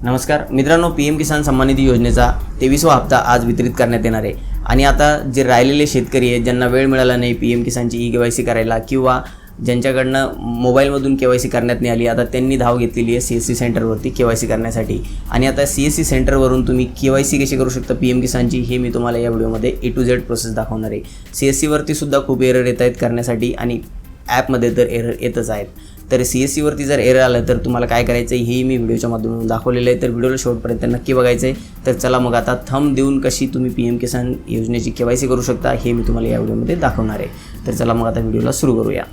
नमस्कार मित्रांनो, PM किसान सन्मान निधी योजनेचा 23वा हप्ता आज वितरित करण्यात येणार आहे। आणि आता जे राहिलेले शेतकरी आहेत ज्यांना वेळ मिळाला नाही PM किसानची KYC करायला किंवा ज्यांच्याकडनं मोबाईलमधून KYC करण्यात नाही आली, आता त्यांनी धाव घेतलेली आहे CSC सेंटरवरती KYC करण्यासाठी। आणि आता CSC सेंटरवरून तुम्ही KYC कशी करू शकता PM किसानची हे मी तुम्हाला या व्हिडिओमध्ये A to Z प्रोसेस दाखवणार आहे। CSC वरती सुद्धा खूप एरर येत आहेत करण्यासाठी आणि ॲपमध्ये तर एरर येतच आहेत। तर CSC वरती जर एरर आलं तर तुम्हाला काय करायचं आहे हे मी व्हिडिओच्या माध्यमातून दाखवलेलं आहे। तर व्हिडिओला शेवटपर्यंत नक्की बघायचं आहे। तर चला मग आता थंब देऊन कशी तुम्ही PM किसान योजनेची KYC करू शकता हे मी तुम्हाला या व्हिडिओमध्ये दाखवणार आहे। तर चला मग आता व्हिडिओला सुरू करूया।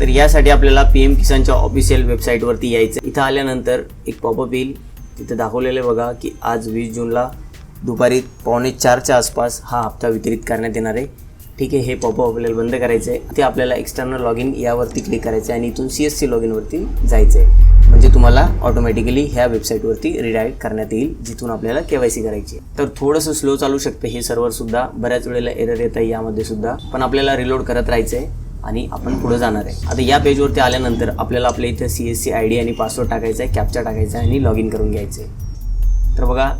तर यासाठी आपल्याला PM किसानच्या ऑफिशियल वेबसाईटवरती यायचं। इथं आल्यानंतर एक पॉपअप येईल, तिथे दाखवलेलं बघा की आज 20 जूनला दुपारी 3:45च्या आसपास हा हप्ता वितरित करण्यात येणार आहे। ठीक आहे, हे पॉपअप आपल्याला बंद करायचं आहे। ते आपल्याला एक्सटर्नल लॉगिन यावरती क्लिक करायचं आहे आणि इथून CSC लॉगिनवरती जायचं आहे, म्हणजे तुम्हाला ऑटोमॅटिकली ह्या वेबसाईटवरती रिडायरेक्ट करण्यात येईल जिथून आपल्याला KYC करायची आहे। तर थोडंसं स्लो चालू शकतं हे सर्व्हरसुद्धा, बऱ्याच वेळेला एरर येत आहे यामध्ये सुद्धा, पण आपल्याला रिलोड करत राहायचं आहे आणि आपण पुढे जाणार आहे। आता या पेजवरती आल्यानंतर आपल्याला आपल्या इथे CSC ID आणि पासवर्ड टाकायचा आहे, कॅप्चा टाकायचा आहे आणि लॉगिन करून घ्यायचं आहे। तर बघा,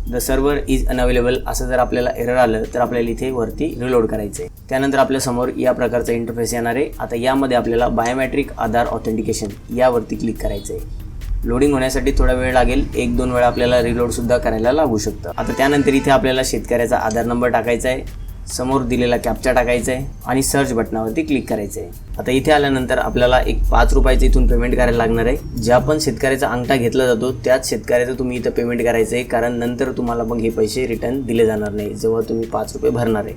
द सर्व्हर इज अनअवेलेबल असं जर आपल्याला एरर आलं तर आपल्याला इथे वरती रिलोड करायचं आहे। त्यानंतर आपल्यासमोर या प्रकारचा इंटरफेस येणार आहे। आता यामध्ये आपल्याला बायोमेट्रिक आधार ऑथेंटिकेशन यावरती क्लिक करायचं आहे। लोडिंग होण्यासाठी थोडा वेळ लागेल, 1-2 वेळा आपल्याला रिलोडसुद्धा करायला लागू शकतं। आता त्यानंतर इथे आपल्याला शेतकऱ्याचा आधार नंबर टाकायचा आहे, समोर दिलेला कॅप्चा टाकायचा आहे आणि सर्च बटनावरती क्लिक करायचं आहे। आता इथे आल्यानंतर आपल्याला एक 5 रुपयाचं इथून पेमेंट करायला लागणार आहे। ज्या पण शेतकऱ्याचा अंगठा घेतला जातो त्याच शेतकऱ्याचं तुम्ही इथं पेमेंट करायचं आहे, कारण नंतर तुम्हाला मग हे पैसे रिटर्न दिले जाणार नाही जेव्हा तुम्ही 5 रुपये भरणार आहे।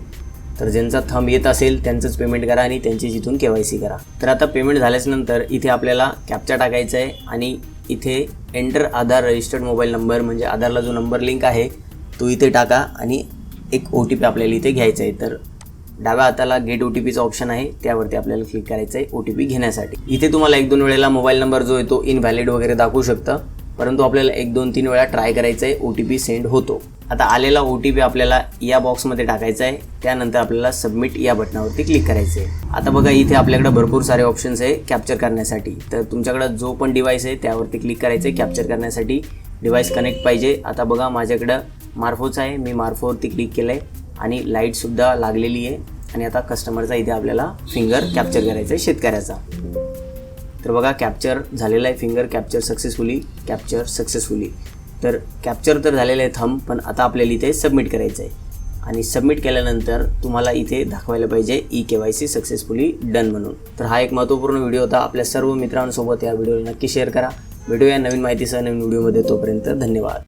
तर ज्यांचा थंब येत असेल त्यांचंच पेमेंट करा आणि त्यांची जिथून KYC करा। तर आता पेमेंट झाल्यानंतर इथे आपल्याला कॅप्चा टाकायचा आहे आणि इथे एंटर आधार रजिस्टर्ड मोबाईल नंबर, म्हणजे आधारला जो नंबर लिंक आहे तो इथे टाका आणि एक OTP आपल्याला इथे घ्यायचा आहे। तर डाव्या हाताला गेट OTPचा ऑप्शन आहे, त्यावरती आपल्याला क्लिक करायचं आहे OTP घेण्यासाठी। इथे तुम्हाला 1-2 वेळेला मोबाईल नंबर जो आहे तो इनव्हॅलिड वगैरे दाखवू शकतं, परंतु आपल्याला 1-2-3 वेळा ट्राय करायचं आहे, OTP सेंड होतो। आता आलेला OTP आपल्याला या बॉक्समध्ये टाकायचा आहे, त्यानंतर आपल्याला सबमिट या बटनावरती क्लिक करायचं आहे। आता बघा, इथे आपल्याकडे भरपूर सारे ऑप्शन्स आहे कॅप्चर करण्यासाठी। तर तुमच्याकडे जो पण डिव्हाइस आहे त्यावरती क्लिक करायचं आहे कॅप्चर करण्यासाठी। डिव्हाइस कनेक्ट पाहिजे। आता बघा, माझ्याकडं मार्फोचा आहे, मी मार्फोवरती क्लिक केलं आहे आणि लाईटसुद्धा लागलेली आहे। आणि आता कस्टमरचा इथे आपल्याला फिंगर कॅप्चर करायचा आहे शेतकऱ्याचा। तर बघा, कॅप्चर झालेला आहे, फिंगर कॅप्चर सक्सेसफुली। तर कॅप्चर तर झालेलं आहे थंब, पण आता आपल्याला इथे सबमिट करायचं आहे आणि सबमिट केल्यानंतर तुम्हाला इथे दाखवायला पाहिजे KYC सक्सेसफुली डन म्हणून। तर हा एक महत्त्वपूर्ण व्हिडिओ होता। आपल्या सर्व मित्रांसोबत या व्हिडिओला नक्की शेअर करा। भेटूया नवीन माहितीसह नवीन व्हिडिओमध्ये, तोपर्यंत धन्यवाद।